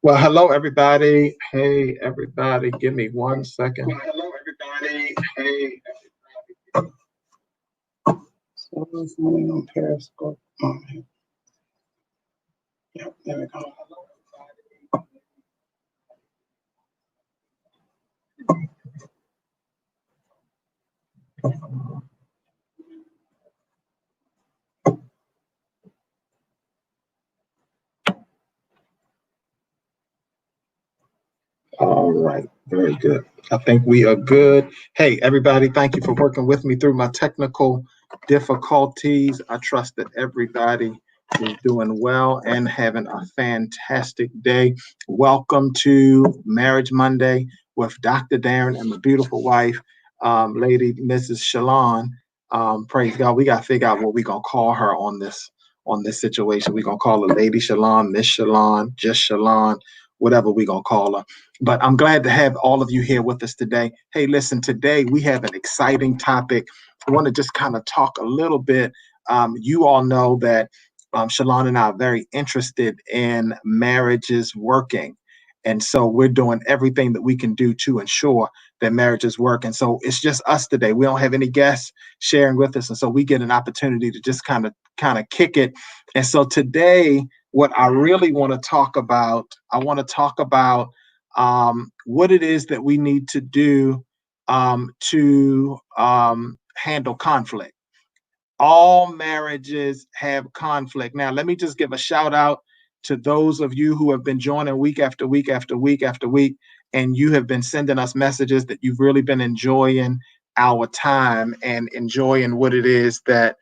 Well, hello, everybody. Hey, everybody, give me 1 second. Well, hello, everybody. Hey, so it's only on Periscope. Oh, yep, there we go. All right, very good. I think we are good. Hey, everybody, thank you for working with me through my technical difficulties. I trust that everybody is doing well and having a fantastic day. Welcome to Marriage Monday with Dr. Darren and my beautiful wife, Lady Mrs. Shalon. Praise God. We got to figure out what we're gonna call her on this situation. We're gonna call her Lady Shalon, Miss Shalon, just Shalon, whatever we're gonna call her. But I'm glad to have all of you here with us today. Hey, listen, today we have an exciting topic. I want to just kind of talk a little bit. You all know that Shalon and I are very interested in marriages working. And so we're doing everything that we can do to ensure that marriages work. And so it's just us today. We don't have any guests sharing with us. And so we get an opportunity to just kind of kick it. And so today, what I really want to talk about, what it is that we need to do to handle conflict. All marriages have conflict. Now, let me just give a shout out to those of you who have been joining week after week after week after week, and you have been sending us messages that you've really been enjoying our time and enjoying what it is that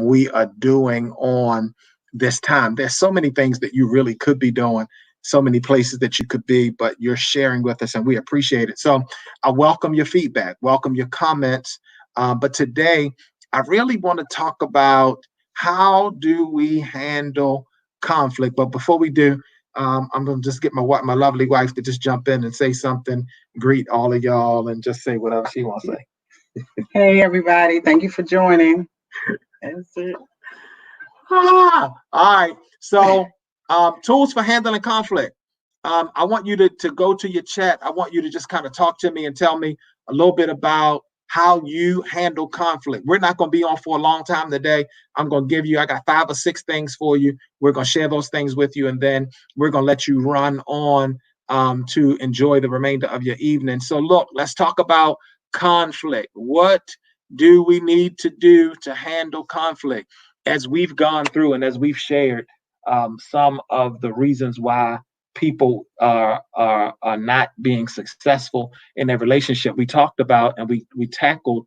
we are doing on this time. There's so many things that you really could be doing, so many places that you could be, but you're sharing with us, and we appreciate it. So I welcome your feedback, welcome your comments. But today, I really want to talk about how do we handle conflict. But before we do, I'm going to just get my lovely wife to just jump in and say something, greet all of y'all, and just say whatever she wants to say. Hey, everybody. Thank you for joining. That's it. All right. So, tools for handling conflict. I want you to go to your chat. I want you to just kind of talk to me and tell me a little bit about how you handle conflict. We're not going to be on for a long time today. I got 5 or 6 things for you. We're going to share those things with you, and then we're going to let you run on to enjoy the remainder of your evening. So, look, let's talk about conflict. What do we need to do to handle conflict? As we've gone through and as we've shared some of the reasons why people are not being successful in their relationship, we talked about and we tackled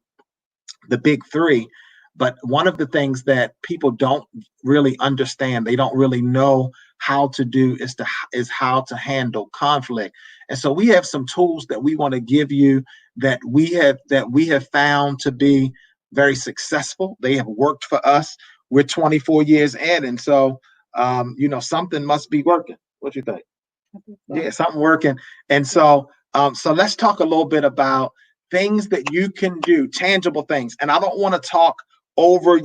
the big 3. But one of the things that people don't really understand, they don't really know how to do is how to handle conflict. And so we have some tools that we want to give you that we have found to be very successful. They have worked for us. We're 24 years in, and so something must be working. What you think? Yeah, something working. And so let's talk a little bit about things that you can do, tangible things. And I don't want to talk over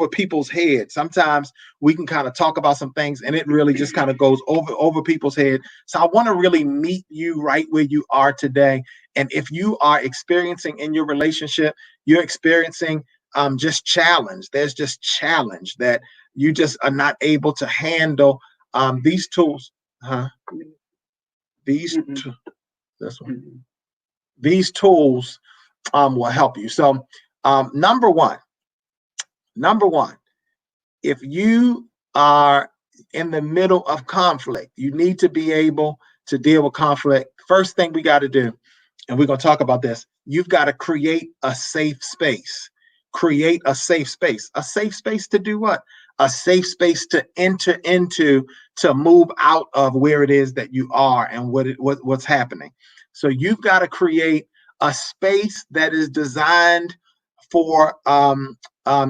people's heads. Sometimes we can kind of talk about some things and it really just kind of goes over people's head. So I want to really meet you right where you are today. And if you are experiencing in your relationship, you're experiencing just challenge. There's just challenge that you just are not able to handle these tools. These this one. These tools will help you. So number one, if you are in the middle of conflict, you need to be able to deal with conflict. First thing we got to do, and we're going to talk about this, you've got to create a safe space. Create a safe space. A safe space to do what? A safe space to enter into, to move out of where it is that you are and what's happening. So you've got to create a space that is designed for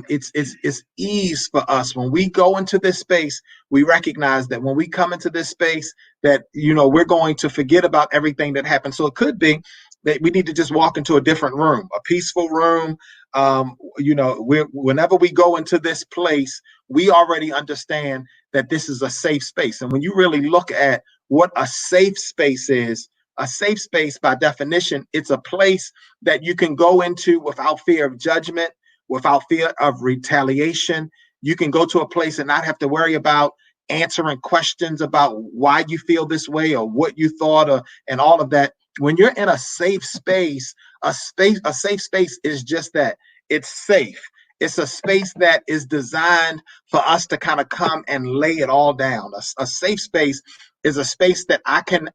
it's ease for us. When we go into this space, we recognize that when we come into this space that we're going to forget about everything that happened. So it could be that we need to just walk into a different room, a peaceful room, whenever we go into this place, we already understand that this is a safe space. And when you really look at what a safe space is, a safe space by definition, it's a place that you can go into without fear of judgment, without fear of retaliation. You can go to a place and not have to worry about answering questions about why you feel this way or what you thought and all of that. When you're in a safe space, a safe space is just that. It's safe. It's a space that is designed for us to kind of come and lay it all down. A safe space is a space that I can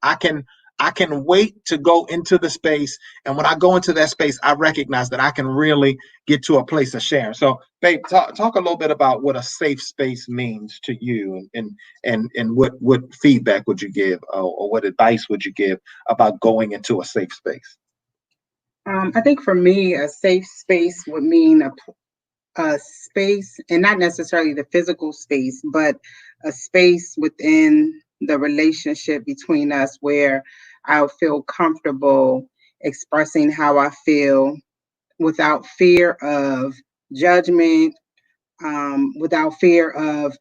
wait to go into the space. And when I go into that space, I recognize that I can really get to a place of sharing. So, babe, talk a little bit about what a safe space means to you, and what feedback would you give, or what advice would you give about going into a safe space? I think for me, a safe space would mean a space, and not necessarily the physical space, but a space within the relationship between us where I'll feel comfortable expressing how I feel without fear of judgment, without fear of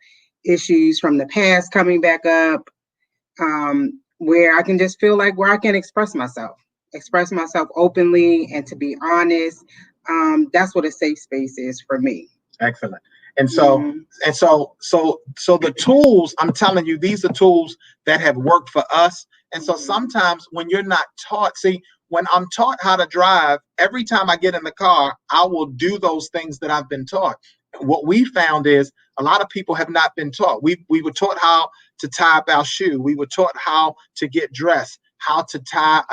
issues from the past coming back up, where I can just feel like where I can express myself openly and to be honest. That's what a safe space is for me. Excellent. And so, so the tools, I'm telling you, these are tools that have worked for us. And so sometimes when you're not taught, see, when I'm taught how to drive, every time I get in the car, I will do those things that I've been taught. What we found is a lot of people have not been taught. We were taught how to tie up our shoe. We were taught how to get dressed, how to tie,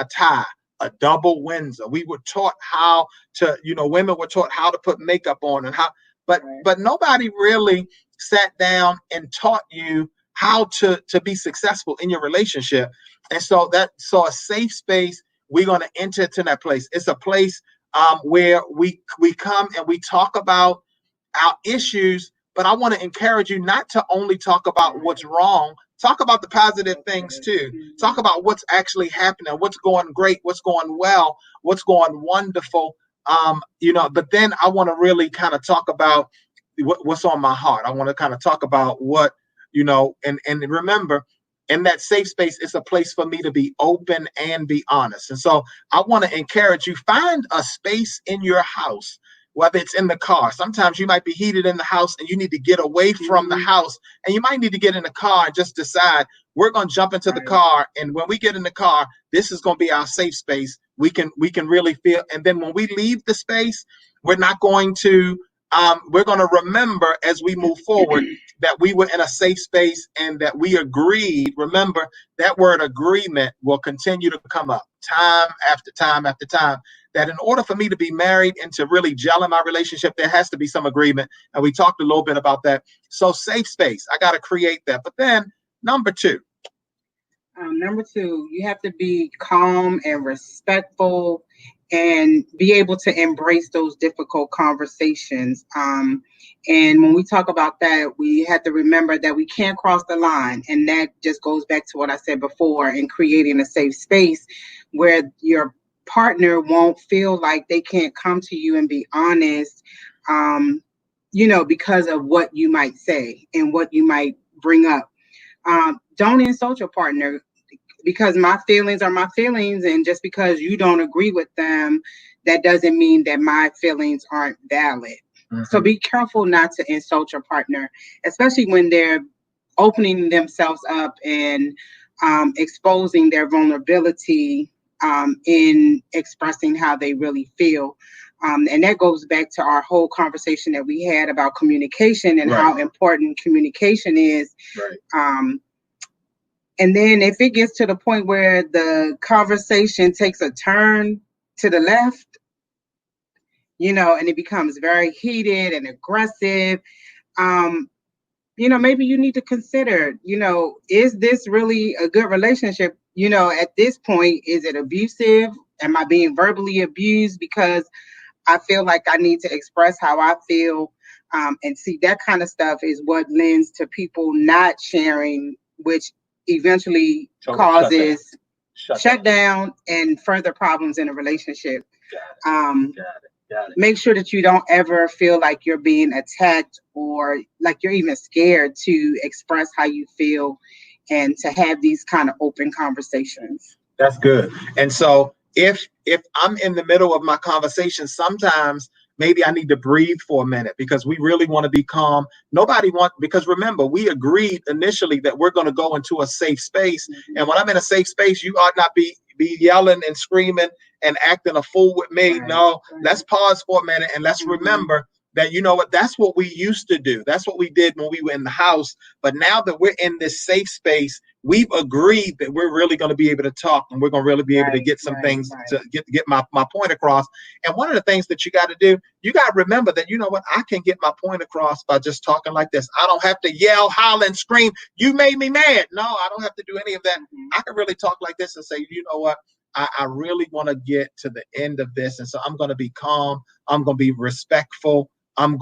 a double Windsor. We were taught how to, women were taught how to put makeup on and how, but nobody really sat down and taught you how to be successful in your relationship. And so a safe space, we're going to enter to that place. It's a place where we come and we talk about our issues, but I want to encourage you not to only talk about what's wrong. Talk about the positive things too. Talk about what's actually happening, what's going great, what's going well, what's going wonderful. But then I want to really kind of talk about what's on my heart. I want to kind of talk about what, and remember, in that safe space, it's a place for me to be open and be honest. And so I want to encourage you, find a space in your house, whether it's in the car. Sometimes you might be heated in the house and you need to get away from the house, and you might need to get in the car and just decide we're going to jump into the car. And when we get in the car, this is going to be our safe space. We can really feel. And then when we leave the space, we're not going to, we're going to remember as we move forward that we were in a safe space and that we agreed. Remember, that word agreement will continue to come up time after time after time, that in order for me to be married and to really gel in my relationship, there has to be some agreement. And we talked a little bit about that. So safe space, I got to create that. But then number two, you have to be calm and respectful and be able to embrace those difficult conversations. And when we talk about that, we have to remember that we can't cross the line. And that just goes back to what I said before, in creating a safe space where your partner won't feel like they can't come to you and be honest, because of what you might say and what you might bring up. Don't insult your partner, because my feelings are my feelings. And just because you don't agree with them, that doesn't mean that my feelings aren't valid. Mm-hmm. So be careful not to insult your partner, especially when they're opening themselves up and exposing their vulnerability in expressing how they really feel. And that goes back to our whole conversation that we had about communication and how important communication is. Right. And then if it gets to the point where the conversation takes a turn to the left, and it becomes very heated and aggressive, maybe you need to consider, is this really a good relationship? At this point, is it abusive? Am I being verbally abused because I feel like I need to express how I feel? And see, that kind of stuff is what lends to people not sharing, which eventually causes shutdown and further problems in a relationship. Got it. Make sure that you don't ever feel like you're being attacked or like you're even scared to express how you feel and to have these kind of open conversations. That's good. And so if I'm in the middle of my conversation, sometimes maybe I need to breathe for a minute because we really want to be calm. Nobody wants, because remember, we agreed initially that we're going to go into a safe space. Mm-hmm. And when I'm in a safe space, you ought not be yelling and screaming and acting a fool with me. Right. No, let's pause for a minute and let's remember that, you know what, that's what we used to do. That's what we did when we were in the house. But now that we're in this safe space, we've agreed that we're really going to be able to talk and we're going to really be able to get some things to get my point across. And one of the things that you got to do, you got to remember that, you know what, I can get my point across by just talking like this. I don't have to yell, holler, and scream, you made me mad. No, I don't have to do any of that. I can really talk like this and say, you know what, I really want to get to the end of this. And so I'm going to be calm. I'm going to be respectful. I'm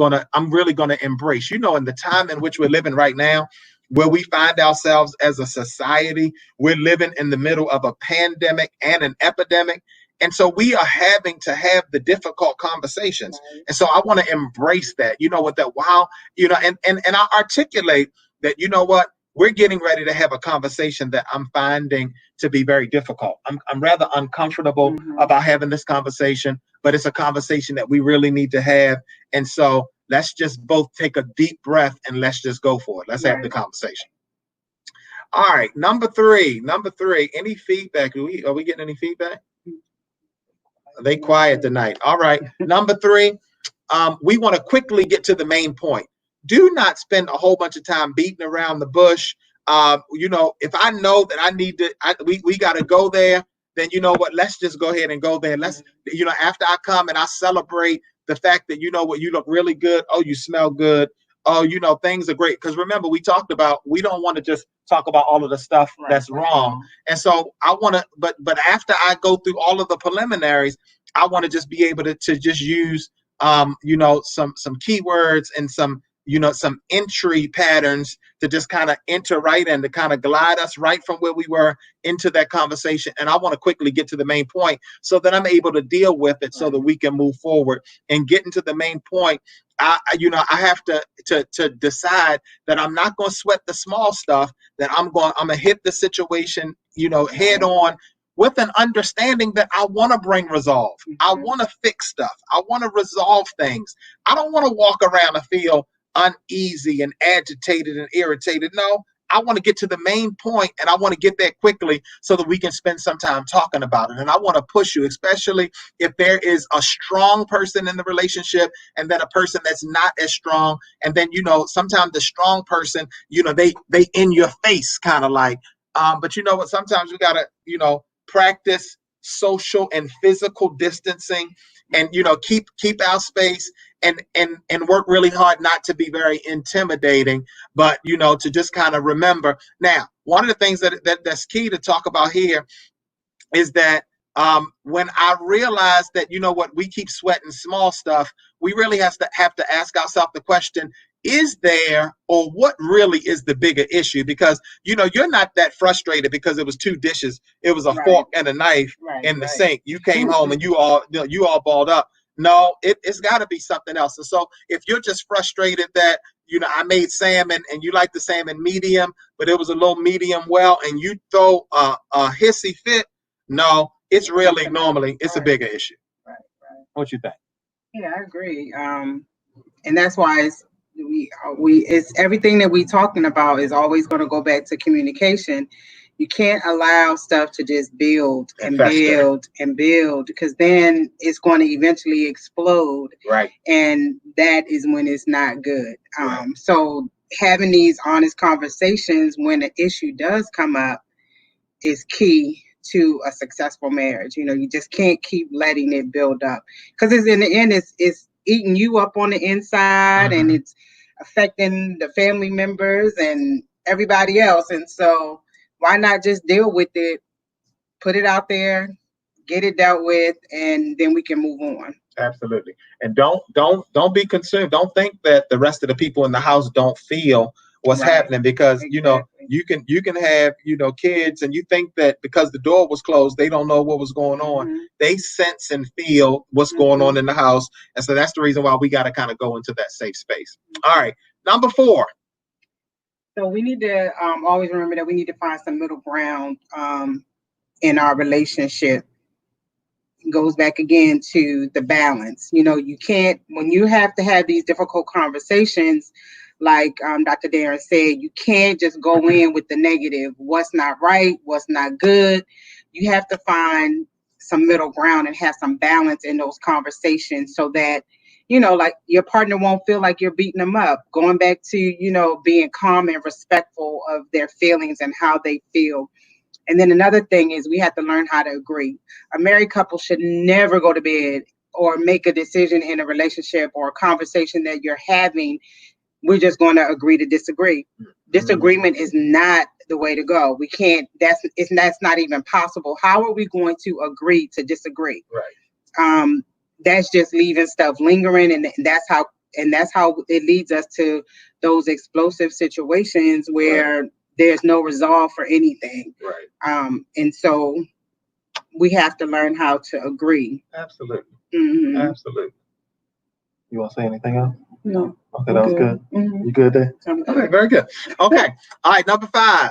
really going to embrace, you know, in the time in which we're living right now, where we find ourselves as a society, we're living in the middle of a pandemic and an epidemic. And so we are having to have the difficult conversations. Right. And so I want to embrace that, you know, with that, wow, you know, and I articulate that, you know what, we're getting ready to have a conversation that I'm finding to be very difficult. I'm rather uncomfortable about having this conversation, but it's a conversation that we really need to have. And so let's just both take a deep breath and let's just go for it. Let's have the conversation. All right. Number three, any feedback? Are we getting any feedback? Are they quiet tonight? All right. Number three, we want to quickly get to the main point. Do not spend a whole bunch of time beating around the bush. You know, if I know that I need to, we got to go there, then you know what, let's just go ahead and go there. Let's, you know, after I come and I celebrate the fact that, you know what, you look really good. Oh, you smell good. Oh, you know, things are great. Because remember, we talked about, we don't want to just talk about all of the stuff that's wrong. And so I want to, but after I go through all of the preliminaries, I want to just be able to just use, you know, some keywords and some, you know, some entry patterns to just kind of enter right in, to kind of glide us right from where we were into that conversation. And I want to quickly get to the main point so that I'm able to deal with it so that we can move forward and get into the main point. You know, I have to decide that I'm not going to sweat the small stuff, that I'm going to hit the situation, you know, head on, with an understanding that I want to bring resolve. I want to fix stuff. I want to resolve things. I don't want to walk around and feel uneasy and agitated and irritated. No, I want to get to the main point, and I want to get there quickly so that we can spend some time talking about it. And I want to push you, especially if there is a strong person in the relationship and then a person that's not as strong. And then, you know, sometimes the strong person, you know, they in your face kind of like, but you know what, sometimes we got to, you know, practice social and physical distancing and, you know, keep our space and work really hard not to be very intimidating, but, you know, to just kind of remember. Now, one of the things that's key to talk about here is that when I realize that, you know what, we keep sweating small stuff, we really have to ask ourselves the question, is there, or what really is the bigger issue? Because, you know, you're not that frustrated because it was two dishes. It was a fork and a knife in the sink. You came home and you all balled up. No, it's got to be something else. And so if you're just frustrated that, you know, I made salmon and you like the salmon medium, but it was a little medium well, and you throw a hissy fit, no, it's really normally it's a bigger issue. Right. What you think? Yeah, I agree. And that's why it's everything that we talking about is always going to go back to communication. You can't allow stuff to just build and build and build, because then it's going to eventually explode. Right. And that is when it's not good. So having these honest conversations when an issue does come up is key to a successful marriage. You know, you just can't keep letting it build up, because it's in the end, it's eating you up on the inside, and it's affecting the family members and everybody else. And so why not just deal with it, put it out there, get it dealt with, and then we can move on. Absolutely. And don't be concerned. Don't think that the rest of the people in the house don't feel what's happening, because Exactly. you can have kids, and you think that because the door was closed they don't know what was going on. They sense and feel what's going on in the house, and so that's the reason why we got to kind of go into that safe space. All right, number 4. So we need to always remember that we need to find some middle ground in our relationship. Goes back again to the balance. You can't, when you have to have these difficult conversations, like Dr. Darren said, you can't just go in with the negative, what's not right, what's not good. You have to find some middle ground and have some balance in those conversations, so that like your partner won't feel like you're beating them up. Going back to being calm and respectful of their feelings and how they feel. And then another thing is we have to learn how to agree. A married couple should never go to bed or make a decision in a relationship or a conversation that you're having. We're just going to agree to disagree. Disagreement is not the way to go. We can't, that's not even possible. How are we going to agree to disagree? Right. That's just leaving stuff lingering, and that's how it leads us to those explosive situations where there's no resolve for anything. Right. And so we have to learn how to agree. Absolutely. Mm-hmm. Absolutely. You want to say anything else? No. Okay, that was good. Mm-hmm. You good there? Okay, very good. Okay. All right, number 5.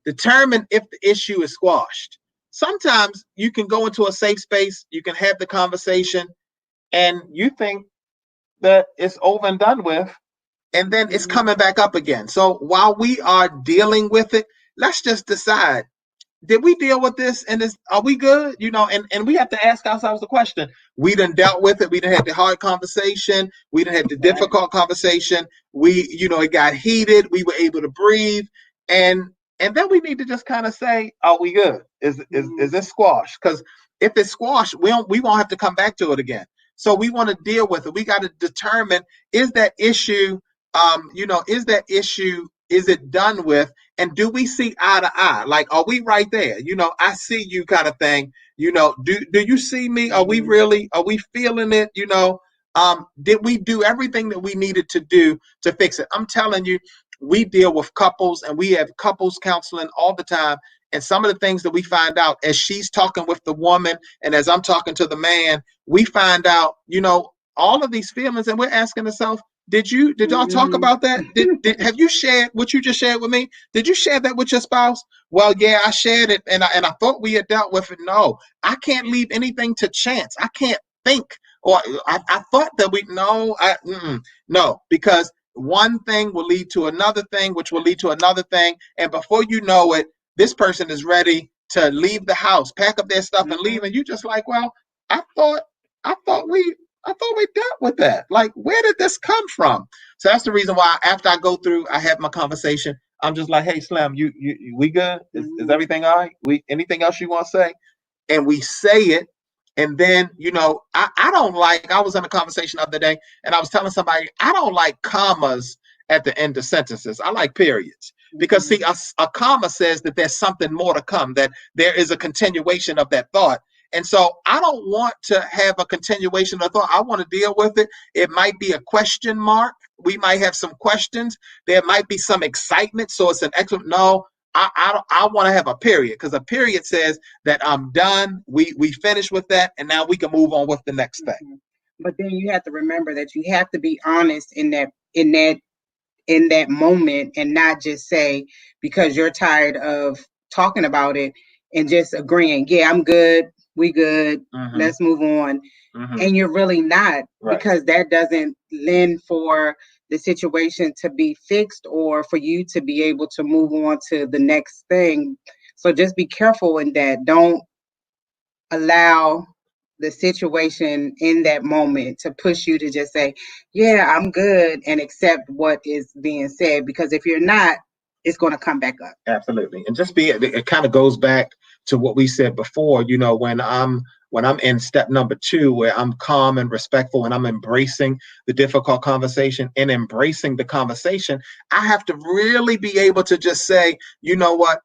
Determine if the issue is squashed. Sometimes you can go into a safe space, you can have the conversation, and you think that it's over and done with, and then it's coming back up again. So while we are dealing with it, let's just decide, did we deal with this, and are we good? And we have to ask ourselves the question. We done dealt with it. We done had the hard conversation. We done had the difficult conversation. It got heated. We were able to breathe. And then we need to just kind of say, are we good? Is this squash? Because if it's squash, we won't have to come back to it again. So we want to deal with it. We got to determine, is that issue, is it done with? And do we see eye to eye? Like, are we right there? I see you, kind of thing. Do you see me? Are we feeling it? Did we do everything that we needed to do to fix it? I'm telling you, we deal with couples, and we have couples counseling all the time. And some of the things that we find out as she's talking with the woman and as I'm talking to the man, we find out, all of these feelings, and we're asking ourselves, did y'all talk about that? Have you shared what you just shared with me? Did you share that with your spouse? Well, yeah, I shared it, and I thought we had dealt with it. No, I can't leave anything to chance. I can't think, or I thought that no, because one thing will lead to another thing, which will lead to another thing, and before you know it, this person is ready to leave the house, pack up their stuff, and leave, and you just like, well, I thought we dealt with that. Like, where did this come from? So that's the reason why after I go through, I have my conversation. I'm just like, hey, Slim, we good? Is everything all right? Anything else you want to say? And we say it. And then, I don't like, I was in a conversation the other day, and I was telling somebody, I don't like commas at the end of sentences. I like periods. Because, see, a comma says that there's something more to come, that there is a continuation of that thought. And so I don't want to have a continuation of thought. I want to deal with it. It might be a question mark. We might have some questions. There might be some excitement. So it's an excellent, no, I want to have a period, because a period says that I'm done. We finished with that, and now we can move on with the next thing. But then you have to remember that you have to be honest in that moment, and not just say, because you're tired of talking about it and just agreeing, yeah, I'm good, we good, let's move on. And you're really not, because that doesn't lend for the situation to be fixed or for you to be able to move on to the next thing. So just be careful in that. Don't allow the situation in that moment to push you to just say, yeah, I'm good, and accept what is being said, because if you're not, it's going to come back up. Absolutely. And it kind of goes back to what we said before, when I'm in step number 2, where I'm calm and respectful, and I'm embracing the difficult conversation and embracing the conversation, I have to really be able to just say, you know what,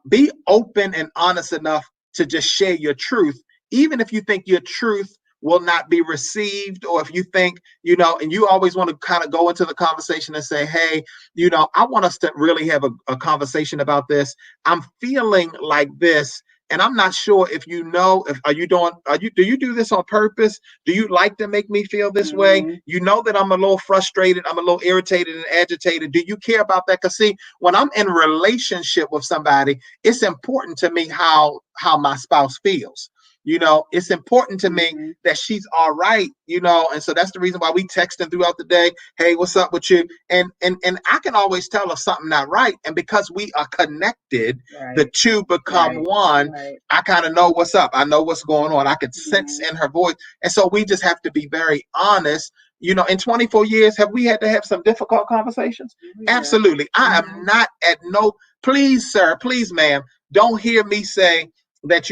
be open and honest enough to just share your truth, even if you think your truth will not be received, or if you think, and you always want to kind of go into the conversation and say, hey, I want us to really have a conversation about this. I'm feeling like this. And I'm not sure if do you do this on purpose? Do you like to make me feel this way? You know that I'm a little frustrated, I'm a little irritated and agitated. Do you care about that? Because see, when I'm in relationship with somebody, it's important to me how my spouse feels. It's important to me that she's all right, and so that's the reason why we texting throughout the day. Hey, what's up with you? And I can always tell if something not right. And because we are connected, the two become one. I kind of know what's up. I know what's going on. I can sense in her voice. And so we just have to be very honest. In 24 years, have we had to have some difficult conversations? Absolutely. I am not please, sir, please, ma'am, don't hear me say that,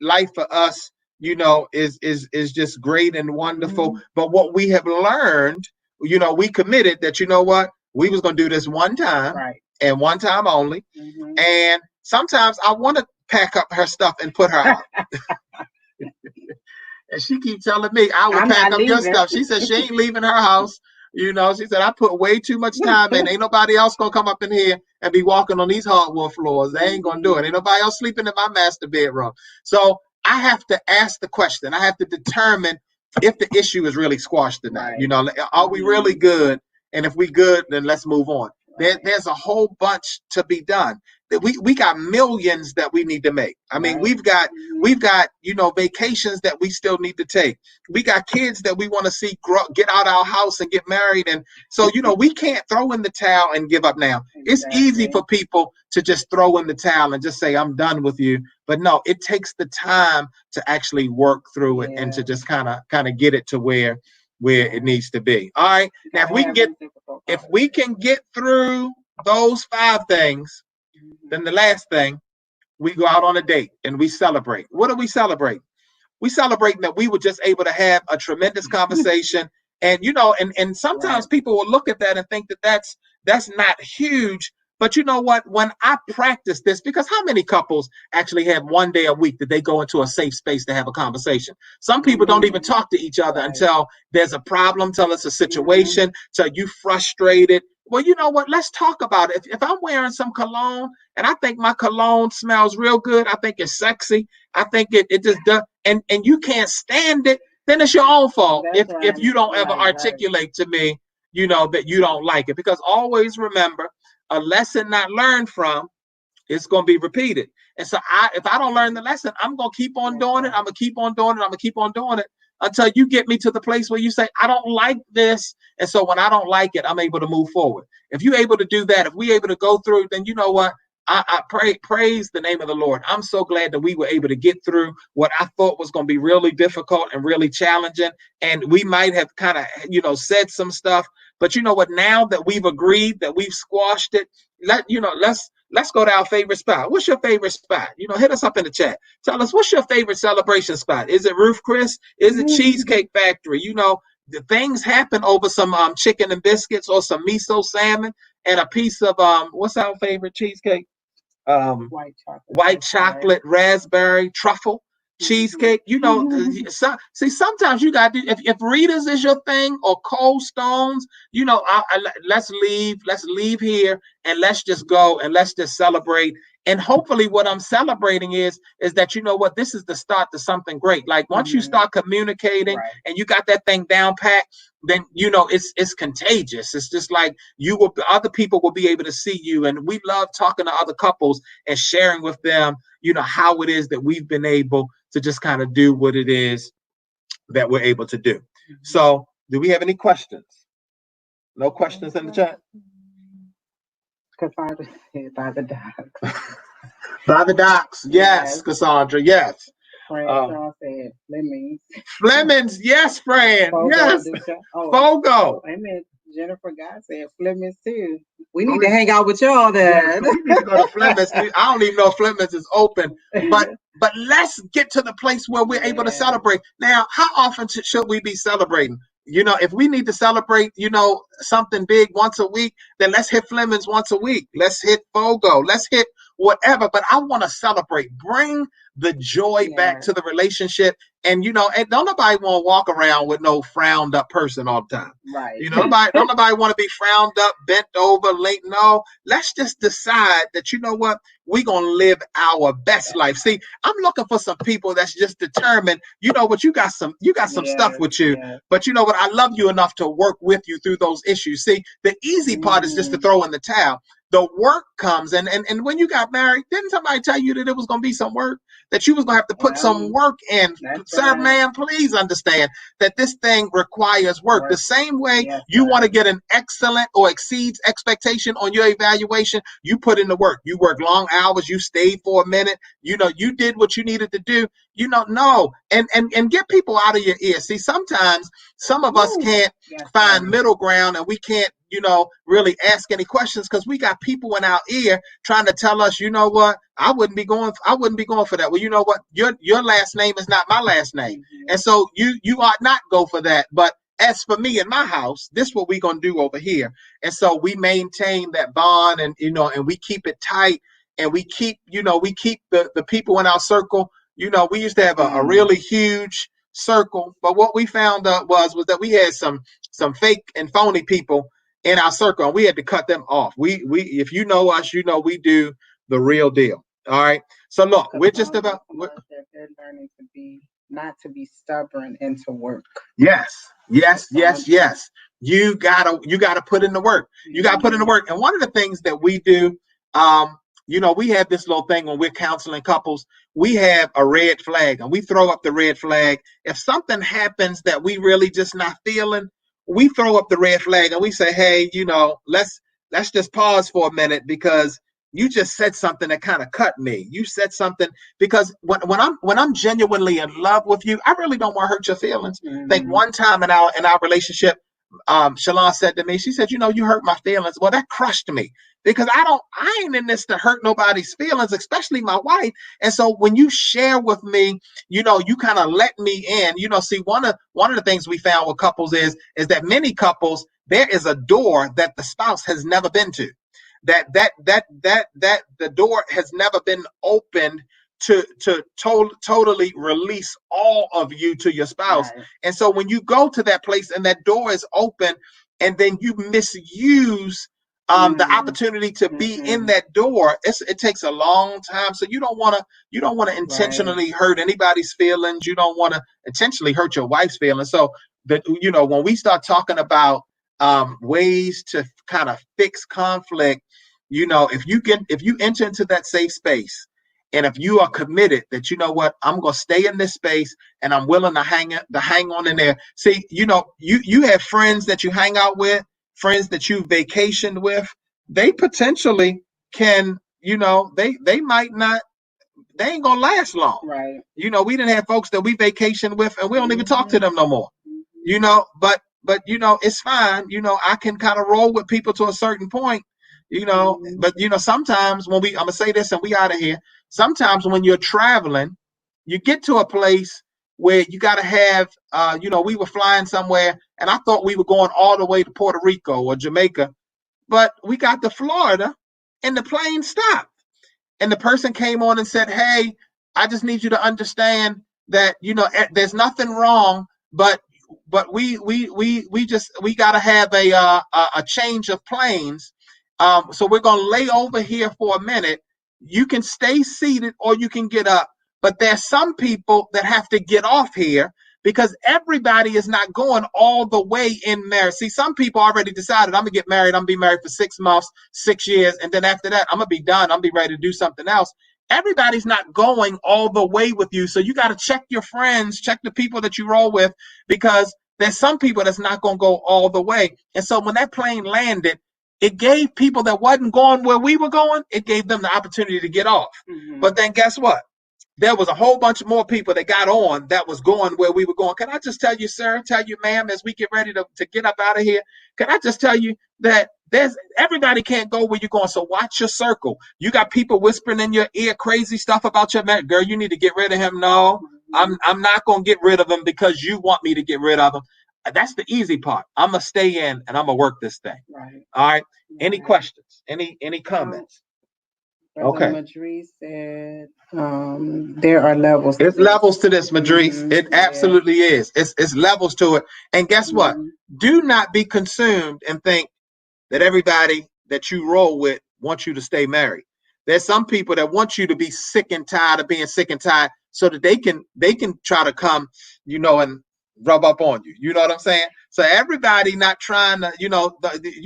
life for us, is just great and wonderful. But what we have learned, we committed that, we was going to do this one time and one time only. And sometimes I want to pack up her stuff and put her out. And she keeps telling me, I will pack up your stuff. She said she ain't leaving her house. She said, I put way too much time in. Ain't nobody else going to come up in here and be walking on these hardwood floors. They ain't going to do it. Ain't nobody else sleeping in my master bedroom. So I have to ask the question. I have to determine if the issue is really squashed or not. Are we really good? And if we good, then let's move on. There's a whole bunch to be done. We got millions that we need to make. I mean, we've got vacations that we still need to take. We got kids that we want to see get out our house and get married. And so, we can't throw in the towel and give up now. It's easy for people to just throw in the towel and just say, I'm done with you. But no, it takes the time to actually work through it and to just kind of get it to where it needs to be. All right. Now, if we can get through those 5 things, then the last thing, we go out on a date and we celebrate. What do we celebrate? We celebrate that we were just able to have a tremendous conversation. And, and sometimes people will look at that and think that that's not huge. But you know what? When I practice this, because how many couples actually have one day a week that they go into a safe space to have a conversation? Some people don't even talk to each other until there's a problem, till it's a situation, till you frustrated. Well, you know what? Let's talk about it. If I'm wearing some cologne and I think my cologne smells real good, I think it's sexy, I think it just does, and you can't stand it, then it's your own fault. If you don't ever articulate to me, that you don't like it. Because always remember, a lesson not learned from, it's going to be repeated. And so if I don't learn the lesson, I'm going to keep on doing it. I'm going to keep on doing it. I'm going to keep on doing it until you get me to the place where you say, I don't like this. And so when I don't like it, I'm able to move forward. If you're able to do that, if we're able to go through, then you know what? I praise the name of the Lord. I'm so glad that we were able to get through what I thought was going to be really difficult and really challenging. And we might have kind of, said some stuff, but you know what? Now that we've agreed, that we've squashed it, let's go to our favorite spot. What's your favorite spot? Hit us up in the chat. Tell us, what's your favorite celebration spot? Is it Ruth Chris? Is it Cheesecake Factory? The things happen over some chicken and biscuits or some miso salmon and a piece of what's our favorite cheesecake? White chocolate, raspberry, truffle cheesecake. Sometimes you got to, if Rita's is your thing or Cold Stones, let's leave here and let's just go and let's just celebrate. And hopefully what I'm celebrating is that, this is the start to something great. Like once you start communicating and you got that thing down pat, then, it's contagious. It's just like other people will be able to see you. And we love talking to other couples and sharing with them, how it is that we've been able to just kind of do what it is that we're able to do. So do we have any questions? No questions in the chat? Cassandra said by the docks. By the docks, yes, Cassandra, yes. Fran said Flemings. Flemings, yes, Fran, yes. Fogo. Amen. Jennifer Guy said Flemings too. We need to hang out with y'all there. We need to go to Flemings. I don't even know if Flemings is open, but let's get to the place where we're able to celebrate. Now, how often should we be celebrating? If we need to celebrate, something big once a week, then let's hit Flemings once a week. Let's hit Fogo. Let's hit whatever. But I want to celebrate. Bring the joy back to the relationship. And and don't nobody want to walk around with no frowned up person all the time. Right. Don't nobody want to be frowned up, bent over, late. No, let's just decide that we're gonna live our best life. See, I'm looking for some people that's just determined. You got some stuff with you, but you know what? I love you enough to work with you through those issues. See, the easy part is just to throw in the towel. The work comes, and when you got married, didn't somebody tell you that it was going to be some work, that you was going to have to put some work in? Sir, man, please understand that this thing requires work. The same way you want to get an excellent or exceeds expectation on your evaluation, you put in the work. You work long hours. You stayed for a minute. You did what you needed to do. No, and get people out of your ear. See, sometimes some of us can't find middle ground, and we can't really ask any questions because we got people in our ear trying to tell us, I wouldn't be going for that. Well, you know what? Your last name is not my last name. And so you ought not go for that. But as for me and my house, this is what we're going to do over here. And so we maintain that bond, and and we keep it tight, and we keep the people in our circle. We used to have a really huge circle, but what we found out was that we had some fake and phony people in our circle, and we had to cut them off. We if you know us, we do the real deal. All right. So look, we're just about they're learning not to be stubborn and to work. Yes. You gotta put in the work. You gotta put in the work. And one of the things that we do, we have this little thing when we're counseling couples. We have a red flag, and we throw up the red flag. If something happens that we really just not feeling, we throw up the red flag and we say, hey, let's just pause for a minute, because you just said something that kind of cut me. You said something, because when I'm genuinely in love with you, I really don't want to hurt your feelings. I think one time in our relationship, Shalon said to me, she said, you hurt my feelings. Well, that crushed me, because I ain't in this to hurt nobody's feelings, especially my wife. And so when you share with me, you kind of let me in. See, one of the things we found with couples is that many couples, there is a door that the spouse has never been to. That the door has never been opened to totally release all of you to your spouse. Right. And so when you go to that place and that door is open, and then you misuse the opportunity to be in that door, it takes a long time. So you don't want to intentionally hurt anybody's feelings. You don't want to intentionally hurt your wife's feelings. So that when we start talking about ways to kind of fix conflict, if you enter into that safe space, and if you are committed that, I'm going to stay in this space, and I'm willing to hang on in there. See, you have friends that you hang out with, friends that you vacationed with. They potentially can, they might not, they ain't going to last long. Right. We didn't have folks that we vacationed with, and we don't even talk to them no more. But it's fine. I can kind of roll with people to a certain point. But sometimes when I'm gonna say this and we out of here. Sometimes when you're traveling, you get to a place where you got to have, we were flying somewhere, and I thought we were going all the way to Puerto Rico or Jamaica, but we got to Florida, and the plane stopped, and the person came on and said, "Hey, I just need you to understand that there's nothing wrong, but we got to have a change of planes." So we're going to lay over here for a minute. You can stay seated or you can get up. But there's some people that have to get off here, because everybody is not going all the way in marriage. See, some people already decided, I'm going to get married. I'm going to be married for 6 months, 6 years. And then after that, I'm going to be done. I'm going to be ready to do something else. Everybody's not going all the way with you. So you got to check your friends, check the people that you roll with, because there's some people that's not going to go all the way. And so when that plane landed, it gave people that wasn't going where we were going, it gave them the opportunity to get off. But then guess what? There was a whole bunch more people that got on that was going where we were going. Can I just tell you, sir, tell you, ma'am, as we get ready to get up out of here, can I just tell you that everybody can't go where you're going. So watch your circle. You got people whispering in your ear crazy stuff about your man. Girl, you need to get rid of him. No, I'm not going to get rid of him because you want me to get rid of him. That's the easy part. I'm going to stay in and I'm going to work this thing. Right. All right. Any questions? Any comments? Brother Madri said there are levels. It's levels to this, Madri. It absolutely is. It's levels to it. And guess what? Do not be consumed and think that everybody that you roll with wants you to stay married. There's some people that want you to be sick and tired of being sick and tired so that they can try to come, and rub up on you. You know what I'm saying? So everybody not trying to, you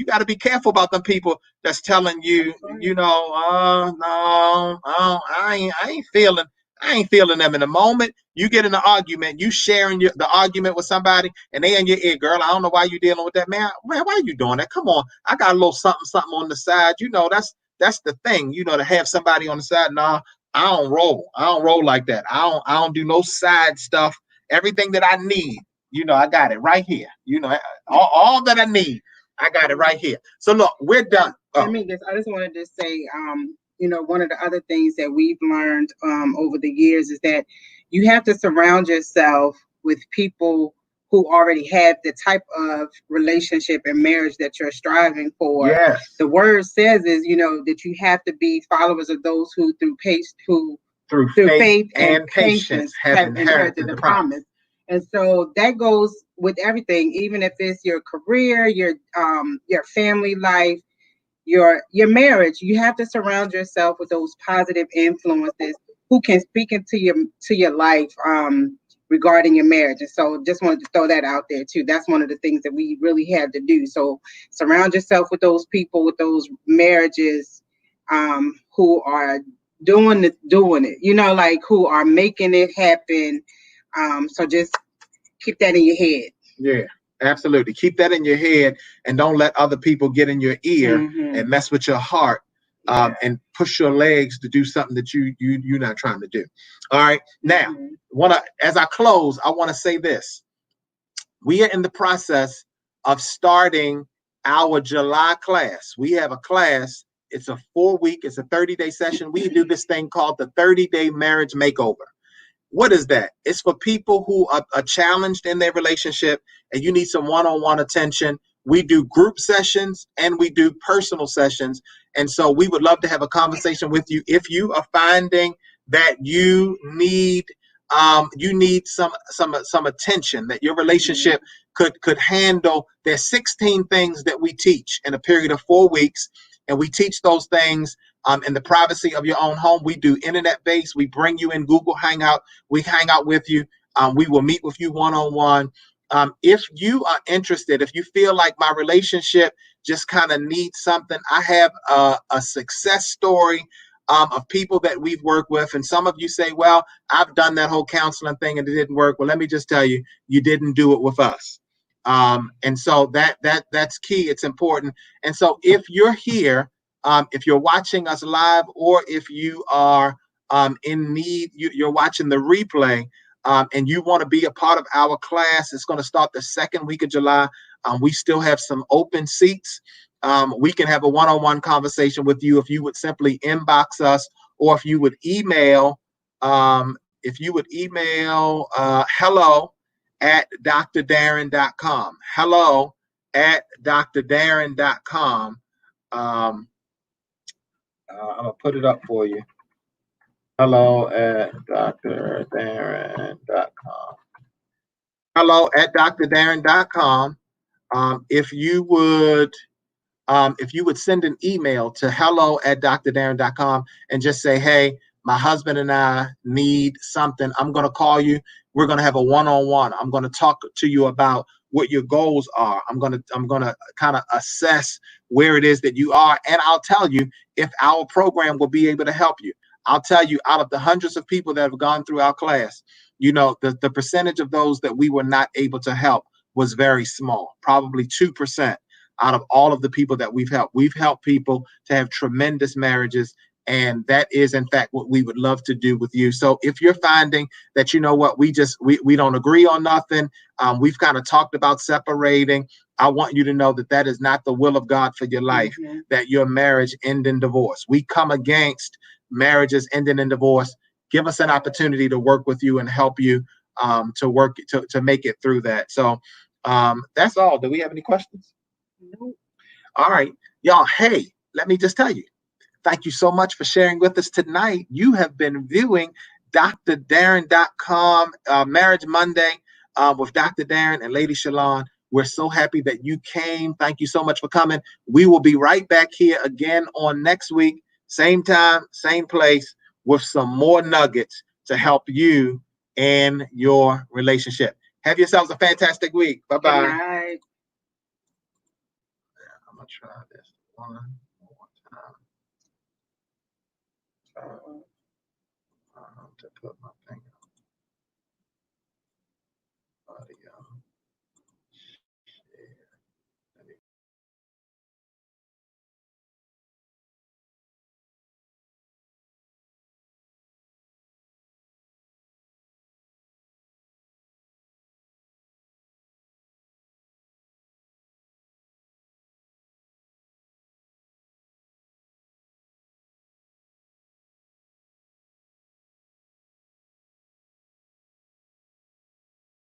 got to be careful about them people that's telling you, no, I ain't feeling them. In the moment you get in an argument, you sharing the argument with somebody, and they in your ear, girl, I don't know why you dealing with that, man. Why are you doing that? Come on, I got a little something on the side. That's the thing, to have somebody on the side. Nah, I don't roll. I don't roll like that. I don't do no side stuff. Everything that I need, I got it right here. All that I need, I got it right here. So look, we're done. I just wanted to say, one of the other things that we've learned over the years is that you have to surround yourself with people who already have the type of relationship and marriage that you're striving for. Yes. The word says is, that you have to be followers of those who through faith and patience have inherited the promise. And so that goes with everything, even if it's your career, your family life, your marriage. You have to surround yourself with those positive influences who can speak into your life regarding your marriage. And so just wanted to throw that out there too. That's one of the things that we really have to do. So surround yourself with those people, with those marriages who are doing it, who are making it happen. So just keep that in your head. Yeah, absolutely. Keep that in your head and don't let other people get in your ear and mess with your heart and push your legs to do something that you're not trying to do. All right. Now, as I close, I want to say this. We are in the process of starting our July class. We have a class. It's a 4-week, it's a 30-day session. We do this thing called the 30-day marriage makeover. What is that? It's for people who are challenged in their relationship and you need some one-on-one attention. We do group sessions and we do personal sessions. And so we would love to have a conversation with you if you are finding that you need some attention, that your relationship could handle. There's 16 things that we teach in a period of 4 weeks, and we teach those things in the privacy of your own home. We do internet-based. We bring you in Google Hangout. We hang out with you. We will meet with you one-on-one. If you are interested, if you feel like my relationship just kind of needs something, I have a success story of people that we've worked with. And some of you say, well, I've done that whole counseling thing and it didn't work. Well, let me just tell you, you didn't do it with us. And so that's key. It's important. And so if you're here, if you're watching us live, or if you are in need, you're watching the replay, and you want to be a part of our class, it's going to start the 2nd week of July. We still have some open seats. We can have a one-on-one conversation with you if you would simply inbox us, or if you would email, hello@DrDerren.com. Hello@DrDerren.com. I'm gonna put it up for you. Hello@DrDerren.com. Hello@DrDerren.com. If you would send an email to hello@DrDerren.com and just say, hey, my husband and I need something. I'm going to call you. We're going to have a one-on-one. I'm going to talk to you about what your goals are. I'm going to kind of assess where it is that you are. And I'll tell you if our program will be able to help you. I'll tell you, out of the hundreds of people that have gone through our class, the percentage of those that we were not able to help was very small, probably 2% out of all of the people that we've helped. We've helped people to have tremendous marriages, and that is, in fact, what we would love to do with you. So if you're finding that, we don't agree on nothing, we've kind of talked about separating, I want you to know that that is not the will of God for your life, that your marriage end in divorce. We come against marriages ending in divorce. Give us an opportunity to work with you and help you to make it through that. So that's all. Do we have any questions? Nope. All right, y'all. Hey, let me just tell you, Thank you so much for sharing with us tonight. You have been viewing DrDerren.com Marriage Monday with Dr. Darren and Lady Shalon. We're so happy that you came. Thank you so much for coming. We will be right back here again on next week, same time, same place, with some more nuggets to help you in your relationship. Have yourselves a fantastic week. Bye-bye. Good night. I'm going to try this one more time. To put my thing